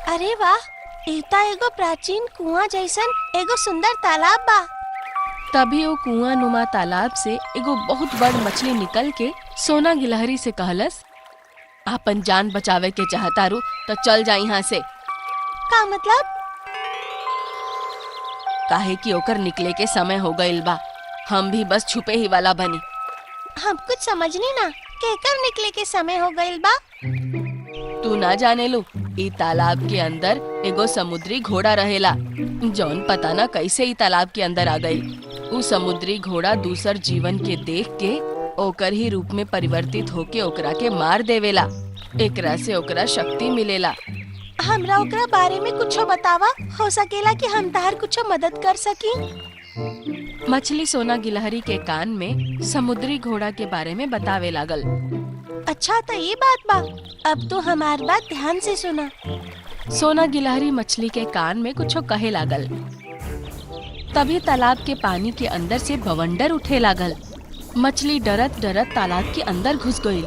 अरे वाह, एता एगो प्राचीन कुआं जैसन एगो सुंदर तालाब बा। तभी वो कुआं नुमा तालाब से एगो बहुत बड़ मछली निकल के सोना गिलहरी से कहलस, आपन जान बचावे के चाहतारू तो चल जा यहाँ से। का मतलब? काहे कि ओकर निकले के समय हो गइल बा, हम भी बस छुपे ही वाला बनी। हम कुछ समझनी ना, केकर निकले के समय हो गइल बा। तू ना जाने लो, ई तालाब के अंदर एगो समुद्री घोड़ा रहेला, जौन पता ना कैसे ई तालाब के अंदर आ गई। उ समुद्री घोड़ा दूसर जीवन के देख के ओकर ही रूप में परिवर्तित होके ओकरा के मार देवेला। एकरा से ओकरा शक्ति मिलेला। हमरा ओकरा बारे में कुछो बतावा, हो सकेला कि हम तहार कुछो मदद कर सकी। मछली सोना गिलहरी के कान में समुद्री घोड़ा के बारे में बतावे लागल। अच्छा तो ये बात बा, अब तो हमार बात ध्यान से सुना। सोना गिलहरी मछली के कान में कुछो कहे लागल। तभी तालाब के पानी के अंदर से बवंडर उठे लागल। मछली डरत डरत तालाब के अंदर घुस गई।